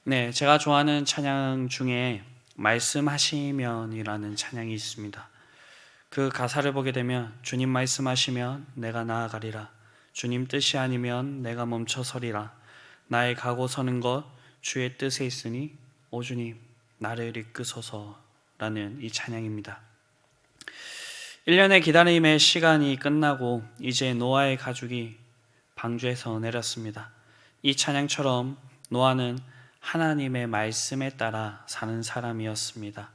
네, 제가 좋아하는 찬양 중에 말씀하시면이라는 찬양이 있습니다. 그 가사를 보게 되면 주님 말씀하시면 내가 나아가리라. 주님 뜻이 아니면 내가 멈춰서리라. 나의 가고 서는 것 주의 뜻에 있으니 오 주님 나를 이끄소서라는 이 찬양입니다. 1년의 기다림의 시간이 끝나고 이제 노아의 가족이 방주에서 내렸습니다. 이 찬양처럼 노아는 하나님의 말씀에 따라 사는 사람이었습니다.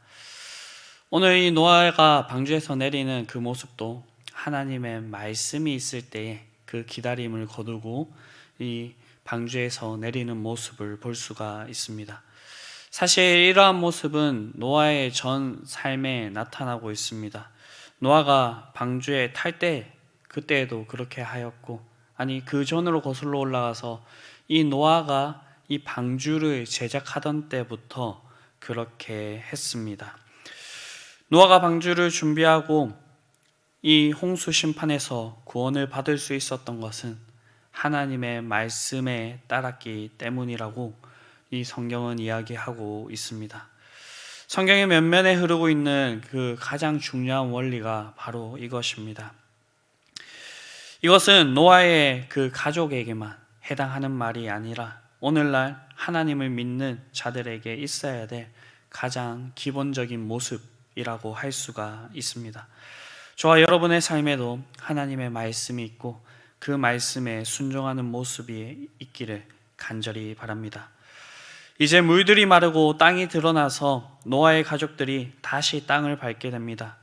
오늘 이 노아가 방주에서 내리는 그 모습도 하나님의 말씀이 있을 때에 그 기다림을 거두고 이 방주에서 내리는 모습을 볼 수가 있습니다. 사실 이러한 모습은 노아의 전 삶에 나타나고 있습니다. 노아가 방주에 탈 때 그때에도 그렇게 하였고, 아니 그 전으로 거슬러 올라가서 이 노아가 이 방주를 제작하던 때부터 그렇게 했습니다. 노아가 방주를 준비하고 이 홍수 심판에서 구원을 받을 수 있었던 것은 하나님의 말씀에 따랐기 때문이라고 이 성경은 이야기하고 있습니다. 성경의 면면에 흐르고 있는 그 가장 중요한 원리가 바로 이것입니다. 이것은 노아의 그 가족에게만 해당하는 말이 아니라 오늘날 하나님을 믿는 자들에게 있어야 될 가장 기본적인 모습이라고 할 수가 있습니다. 저와 여러분의 삶에도 하나님의 말씀이 있고 그 말씀에 순종하는 모습이 있기를 간절히 바랍니다. 이제 물들이 마르고 땅이 드러나서 노아의 가족들이 다시 땅을 밟게 됩니다.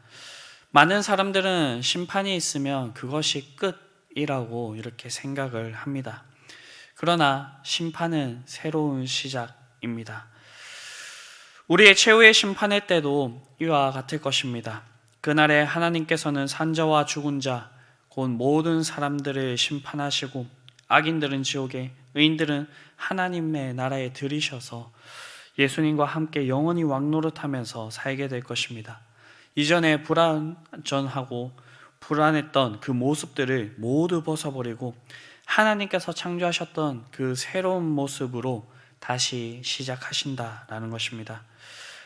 많은 사람들은 심판이 있으면 그것이 끝이라고 이렇게 생각을 합니다. 그러나 심판은 새로운 시작입니다. 우리의 최후의 심판의 때도 이와 같을 것입니다. 그날에 하나님께서는 산자와 죽은 자, 곧 모든 사람들을 심판하시고 악인들은 지옥에, 의인들은 하나님의 나라에 들이셔서 예수님과 함께 영원히 왕노릇하면서 살게 될 것입니다. 이전에 불완전하고 불안했던 그 모습들을 모두 벗어버리고 하나님께서 창조하셨던 그 새로운 모습으로 다시 시작하신다라는 것입니다.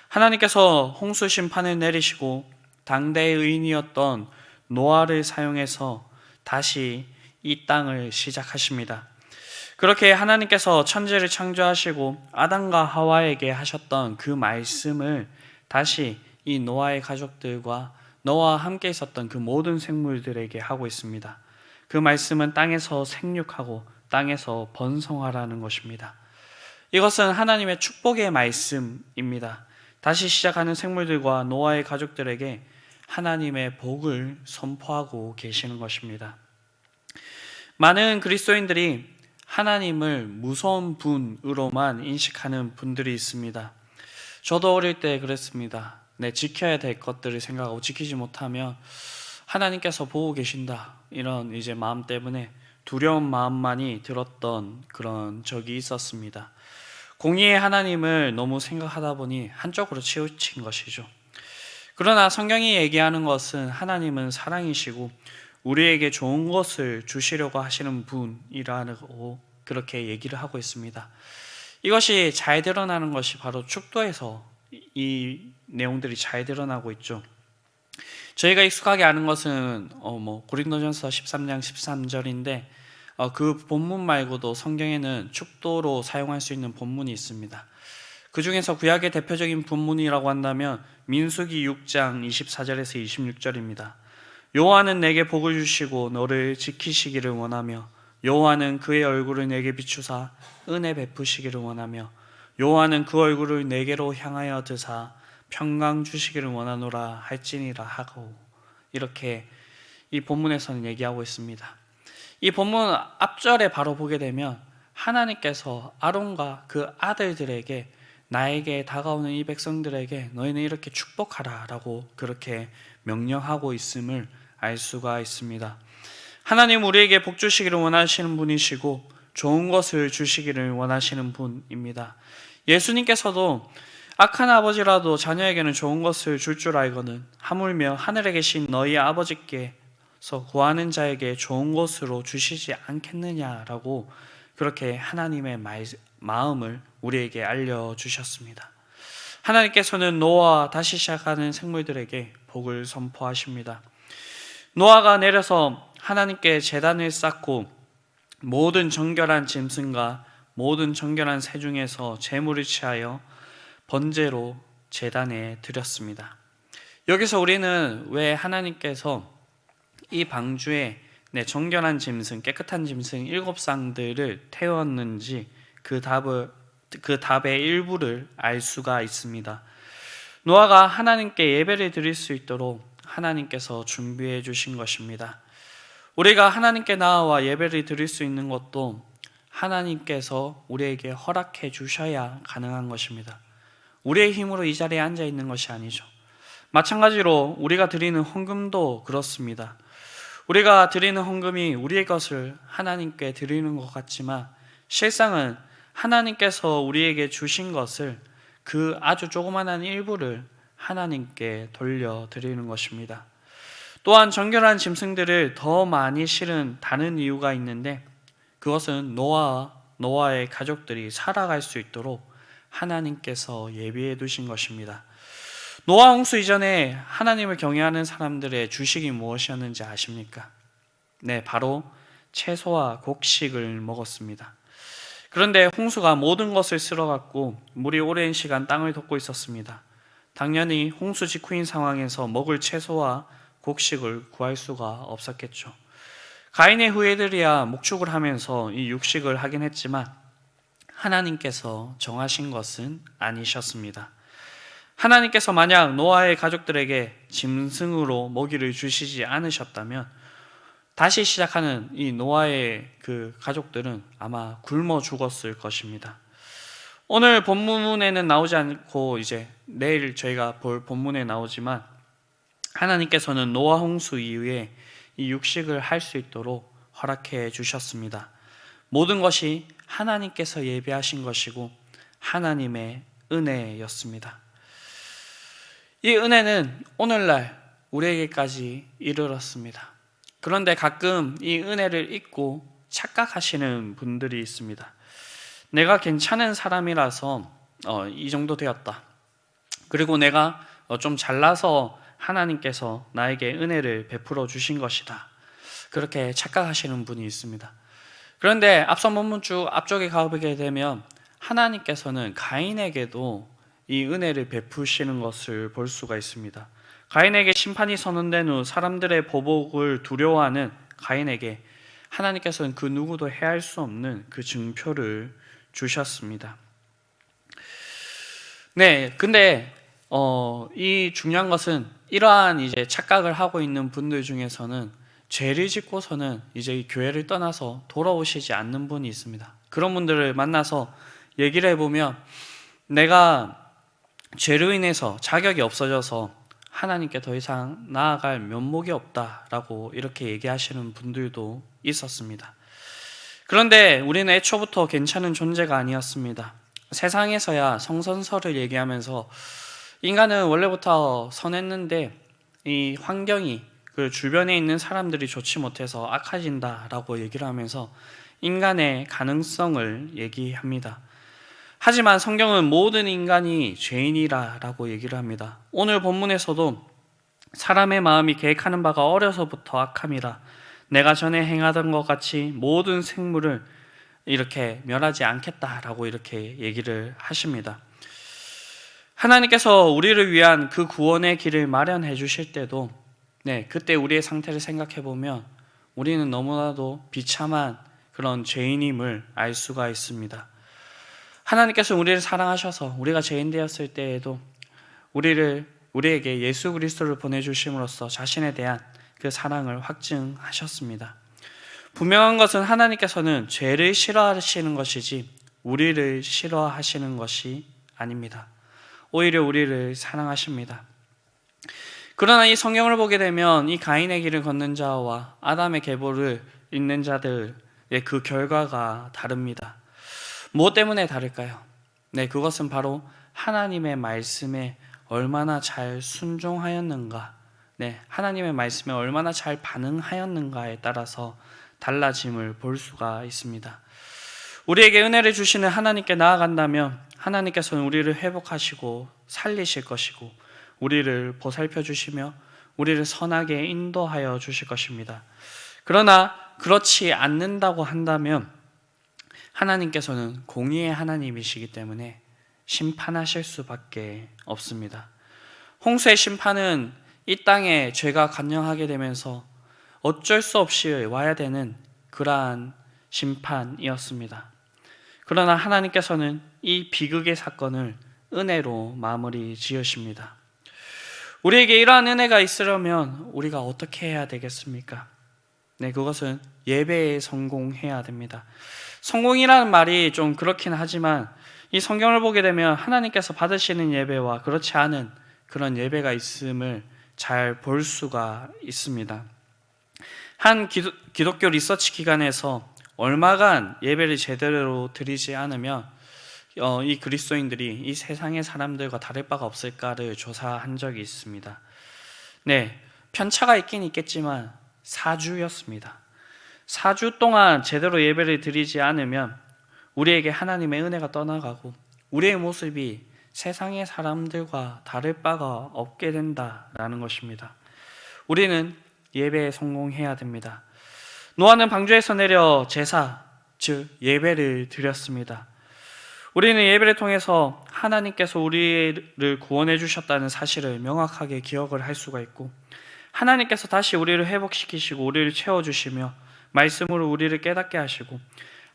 하나님께서 홍수 심판을 내리시고 당대의 의인이었던 노아를 사용해서 다시 이 땅을 시작하십니다. 그렇게 하나님께서 천지를 창조하시고 아담과 하와에게 하셨던 그 말씀을 다시 이 노아의 가족들과 노아와 함께 있었던 그 모든 생물들에게 하고 있습니다. 그 말씀은 땅에서 생육하고 땅에서 번성하라는 것입니다. 이것은 하나님의 축복의 말씀입니다. 다시 시작하는 생물들과 노아의 가족들에게 하나님의 복을 선포하고 계시는 것입니다. 많은 그리스도인들이 하나님을 무서운 분으로만 인식하는 분들이 있습니다. 저도 어릴 때 그랬습니다. 지켜야 될 것들을 생각하고 지키지 못하면 하나님께서 보고 계신다, 이런 이제 마음 때문에 두려운 마음만이 들었던 그런 적이 있었습니다. 공의의 하나님을 너무 생각하다 보니 한쪽으로 치우친 것이죠. 그러나 성경이 얘기하는 것은 하나님은 사랑이시고 우리에게 좋은 것을 주시려고 하시는 분이라고 그렇게 얘기를 하고 있습니다. 이것이 잘 드러나는 것이 바로 축도에서 이 내용들이 잘 드러나고 있죠. 저희가 익숙하게 아는 것은 고린도전서 13장 13절인데 그 본문 말고도 성경에는 축도로 사용할 수 있는 본문이 있습니다. 그 중에서 구약의 대표적인 본문이라고 한다면 민수기 6장 24절에서 26절입니다. 여호와는 내게 복을 주시고 너를 지키시기를 원하며 여호와는 그의 얼굴을 내게 비추사 은혜 베푸시기를 원하며 여호와는 그 얼굴을 내게로 향하여 드사 평강 주시기를 원하노라 할지니라 하고, 이렇게 이 본문에서는 얘기하고 있습니다. 이 본문 앞절에 바로 보게 되면 하나님께서 아론과 그 아들들에게 나에게 다가오는 이 백성들에게 너희는 이렇게 축복하라 라고 그렇게 명령하고 있음을 알 수가 있습니다. 하나님 우리에게 복 주시기를 원하시는 분이시고 좋은 것을 주시기를 원하시는 분입니다. 예수님께서도 악한 아버지라도 자녀에게는 좋은 것을 줄 줄 알거든 하물며 하늘에 계신 너희 아버지께서 구하는 자에게 좋은 것으로 주시지 않겠느냐라고 그렇게 하나님의 마음을 우리에게 알려주셨습니다. 하나님께서는 노아와 다시 시작하는 생물들에게 복을 선포하십니다. 노아가 내려서 하나님께 제단을 쌓고 모든 정결한 짐승과 모든 정결한 새 중에서 제물을 취하여 번제로 제단에 드렸습니다. 여기서 우리는 왜 하나님께서 이 방주에 정결한 짐승, 깨끗한 짐승 7쌍들을 태웠는지 그 답의 일부를 알 수가 있습니다. 노아가 하나님께 예배를 드릴 수 있도록 하나님께서 준비해 주신 것입니다. 우리가 하나님께 나아와 예배를 드릴 수 있는 것도 하나님께서 우리에게 허락해 주셔야 가능한 것입니다. 우리의 힘으로 이 자리에 앉아 있는 것이 아니죠. 마찬가지로 우리가 드리는 헌금도 그렇습니다. 우리가 드리는 헌금이 우리의 것을 하나님께 드리는 것 같지만 실상은 하나님께서 우리에게 주신 것을 그 아주 조그만한 일부를 하나님께 돌려드리는 것입니다. 또한 정결한 짐승들을 더 많이 실은 다른 이유가 있는데 그것은 노아와 노아의 가족들이 살아갈 수 있도록 하나님께서 예비해 두신 것입니다. 노아 홍수 이전에 하나님을 경외하는 사람들의 주식이 무엇이었는지 아십니까? 네, 바로 채소와 곡식을 먹었습니다. 그런데 홍수가 모든 것을 쓸어갔고 물이 오랜 시간 땅을 덮고 있었습니다. 당연히 홍수 직후인 상황에서 먹을 채소와 곡식을 구할 수가 없었겠죠. 가인의 후예들이야 목축을 하면서 이 육식을 하긴 했지만 하나님께서 정하신 것은 아니셨습니다. 하나님께서 만약 노아의 가족들에게 짐승으로 먹이를 주시지 않으셨다면 다시 시작하는 이 노아의 그 가족들은 아마 굶어 죽었을 것입니다. 오늘 본문에는 나오지 않고 이제 내일 저희가 볼 본문에 나오지만 하나님께서는 노아 홍수 이후에 이 육식을 할 수 있도록 허락해 주셨습니다. 모든 것이 하나님께서 예비하신 것이고 하나님의 은혜였습니다. 이 은혜는 오늘날 우리에게까지 이르렀습니다. 그런데 가끔 이 은혜를 잊고 착각하시는 분들이 있습니다. 내가 괜찮은 사람이라서 이 정도 되었다. 그리고 내가 좀 잘나서 하나님께서 나에게 은혜를 베풀어 주신 것이다. 그렇게 착각하시는 분이 있습니다. 그런데 앞선 본문 쭉 앞쪽에 가보게 되면 하나님께서는 가인에게도 이 은혜를 베푸시는 것을 볼 수가 있습니다. 가인에게 심판이 선언된 후 사람들의 보복을 두려워하는 가인에게 하나님께서는 그 누구도 해할 수 없는 그 증표를 주셨습니다. 네, 근데 이 중요한 것은 이러한 이제 착각을 하고 있는 분들 중에서는 죄를 짓고서는 이제 이 교회를 떠나서 돌아오시지 않는 분이 있습니다. 그런 분들을 만나서 얘기를 해보면 내가 죄로 인해서 자격이 없어져서 하나님께 더 이상 나아갈 면목이 없다라고 이렇게 얘기하시는 분들도 있었습니다. 그런데 우리는 애초부터 괜찮은 존재가 아니었습니다. 세상에서야 성선설을 얘기하면서 인간은 원래부터 선했는데 이 환경이 그 주변에 있는 사람들이 좋지 못해서 악해진다라고 얘기를 하면서 인간의 가능성을 얘기합니다. 하지만 성경은 모든 인간이 죄인이라고 얘기를 합니다. 오늘 본문에서도 사람의 마음이 계획하는 바가 어려서부터 악함이라 내가 전에 행하던 것 같이 모든 생물을 이렇게 멸하지 않겠다라고 이렇게 얘기를 하십니다. 하나님께서 우리를 위한 그 구원의 길을 마련해 주실 때도 그때 우리의 상태를 생각해 보면 우리는 너무나도 비참한 그런 죄인임을 알 수가 있습니다. 하나님께서 우리를 사랑하셔서 우리가 죄인 되었을 때에도 우리에게 예수 그리스도를 보내주심으로써 자신에 대한 그 사랑을 확증하셨습니다. 분명한 것은 하나님께서는 죄를 싫어하시는 것이지 우리를 싫어하시는 것이 아닙니다. 오히려 우리를 사랑하십니다. 그러나 이 성경을 보게 되면 이 가인의 길을 걷는 자와 아담의 계보를 잇는 자들의 그 결과가 다릅니다. 무엇 때문에 다를까요? 그것은 바로 하나님의 말씀에 얼마나 잘 순종하였는가, 하나님의 말씀에 얼마나 잘 반응하였는가에 따라서 달라짐을 볼 수가 있습니다. 우리에게 은혜를 주시는 하나님께 나아간다면 하나님께서는 우리를 회복하시고 살리실 것이고 우리를 보살펴 주시며 우리를 선하게 인도하여 주실 것입니다. 그러나 그렇지 않는다고 한다면 하나님께서는 공의의 하나님이시기 때문에 심판하실 수밖에 없습니다. 홍수의 심판은 이 땅에 죄가 관영하게 되면서 어쩔 수 없이 와야 되는 그러한 심판이었습니다. 그러나 하나님께서는 이 비극의 사건을 은혜로 마무리 지으십니다. 우리에게 이러한 은혜가 있으려면 우리가 어떻게 해야 되겠습니까? 네, 그것은 예배에 성공해야 됩니다. 성공이라는 말이 좀 그렇긴 하지만 이 성경을 보게 되면 하나님께서 받으시는 예배와 그렇지 않은 그런 예배가 있음을 잘 볼 수가 있습니다. 한 기독교 리서치 기관에서 얼마간 예배를 제대로 드리지 않으면 이 그리스도인들이 이 세상의 사람들과 다를 바가 없을까를 조사한 적이 있습니다. 네, 편차가 있긴 있겠지만 4주였습니다. 4주 동안 제대로 예배를 드리지 않으면 우리에게 하나님의 은혜가 떠나가고 우리의 모습이 세상의 사람들과 다를 바가 없게 된다라는 것입니다. 우리는 예배에 성공해야 됩니다. 노아는 방주에서 내려 제사, 즉 예배를 드렸습니다. 우리는 예배를 통해서 하나님께서 우리를 구원해 주셨다는 사실을 명확하게 기억을 할 수가 있고 하나님께서 다시 우리를 회복시키시고 우리를 채워주시며 말씀으로 우리를 깨닫게 하시고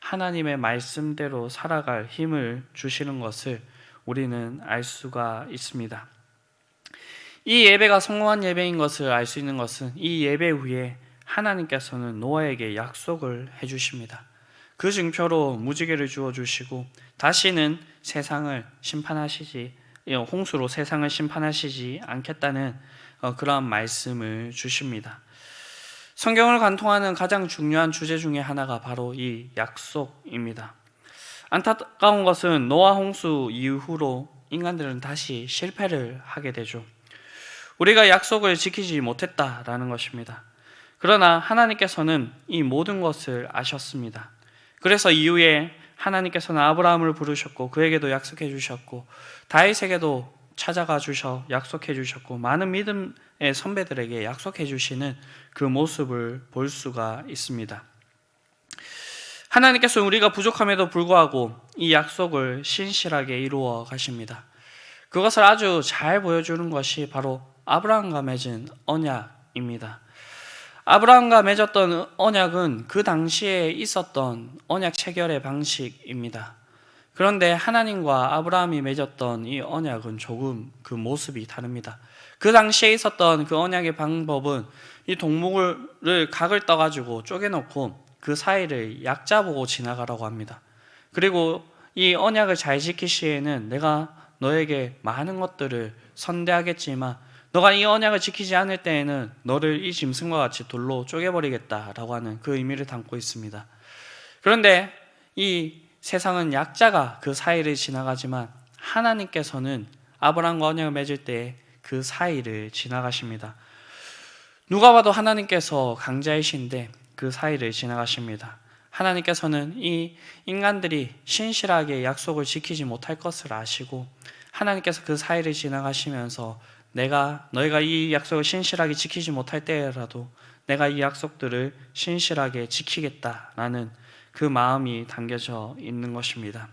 하나님의 말씀대로 살아갈 힘을 주시는 것을 우리는 알 수가 있습니다. 이 예배가 성공한 예배인 것을 알 수 있는 것은 이 예배 후에 하나님께서는 노아에게 약속을 해주십니다. 그 증표로 무지개를 주어주시고 다시는 세상을 심판하시지 홍수로 세상을 심판하시지 않겠다는 그러한 말씀을 주십니다. 성경을 관통하는 가장 중요한 주제 중에 하나가 바로 이 약속입니다. 안타까운 것은 노아 홍수 이후로 인간들은 다시 실패를 하게 되죠. 우리가 약속을 지키지 못했다라는 것입니다. 그러나 하나님께서는 이 모든 것을 아셨습니다. 그래서 이후에 하나님께서는 아브라함을 부르셨고 그에게도 약속해 주셨고 다윗에게도 찾아가 주셔 약속해 주셨고 많은 믿음의 선배들에게 약속해 주시는 그 모습을 볼 수가 있습니다. 하나님께서 우리가 부족함에도 불구하고 이 약속을 신실하게 이루어 가십니다. 그것을 아주 잘 보여주는 것이 바로 아브라함과 맺은 언약입니다. 아브라함과 맺었던 언약은 그 당시에 있었던 언약 체결의 방식입니다. 그런데 하나님과 아브라함이 맺었던 이 언약은 조금 그 모습이 다릅니다. 그 당시에 있었던 그 언약의 방법은 이 동물을 각을 떠가지고 쪼개놓고 그 사이를 약자 보고 지나가라고 합니다. 그리고 이 언약을 잘 지킬 시에는 내가 너에게 많은 것들을 선대하겠지만 너가 이 언약을 지키지 않을 때에는 너를 이 짐승과 같이 돌로 쪼개버리겠다라고 하는 그 의미를 담고 있습니다. 그런데 이 세상은 약자가 그 사이를 지나가지만 하나님께서는 아브라함과 언약을 맺을 때 그 사이를 지나가십니다. 누가 봐도 하나님께서 강자이신데 그 사이를 지나가십니다. 하나님께서는 이 인간들이 신실하게 약속을 지키지 못할 것을 아시고 하나님께서 그 사이를 지나가시면서 너희가 이 약속을 신실하게 지키지 못할 때라도 내가 이 약속들을 신실하게 지키겠다라는 그 마음이 담겨져 있는 것입니다.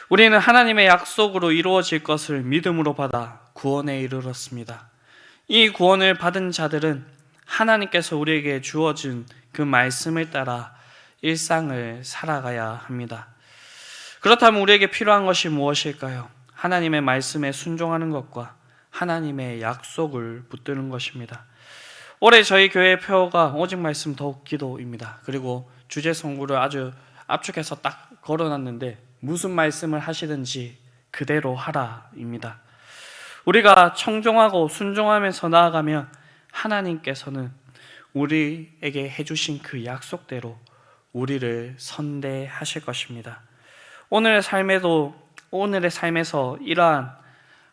우리는 하나님의 약속으로 이루어질 것을 믿음으로 받아 구원에 이르렀습니다. 이 구원을 받은 자들은 하나님께서 우리에게 주어진 그 말씀을 따라 일상을 살아가야 합니다. 그렇다면 우리에게 필요한 것이 무엇일까요? 하나님의 말씀에 순종하는 것과 하나님의 약속을 붙드는 것입니다. 올해 저희 교회의 표어가 오직 말씀 더욱 기도입니다. 그리고 주제 성구를 아주 압축해서 딱 걸어놨는데 무슨 말씀을 하시든지 그대로 하라입니다. 우리가 청종하고 순종하면서 나아가면 하나님께서는 우리에게 해주신 그 약속대로 우리를 선대하실 것입니다. 오늘의 삶에서 이러한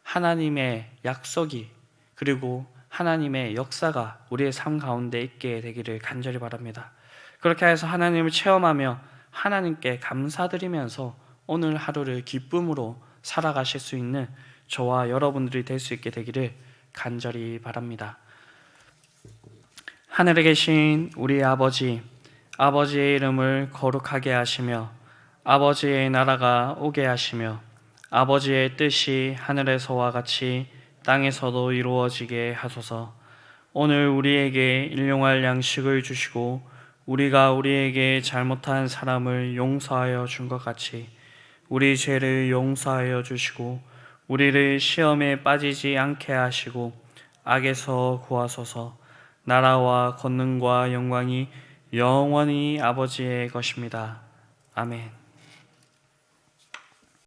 하나님의 약속이 그리고 하나님의 역사가 우리의 삶 가운데 있게 되기를 간절히 바랍니다. 그렇게 해서 하나님을 체험하며 하나님께 감사드리면서 오늘 하루를 기쁨으로 살아가실 수 있는 저와 여러분들이 될 수 있게 되기를 간절히 바랍니다. 하늘에 계신 우리 아버지, 아버지의 이름을 거룩하게 하시며 아버지의 나라가 오게 하시며 아버지의 뜻이 하늘에서와 같이 땅에서도 이루어지게 하소서. 오늘 우리에게 일용할 양식을 주시고 우리가 우리에게 잘못한 사람을 용서하여 준 것 같이 우리 죄를 용서하여 주시고 우리를 시험에 빠지지 않게 하시고 악에서 구하소서. 나라와 권능과 영광이 영원히 아버지의 것입니다. 아멘.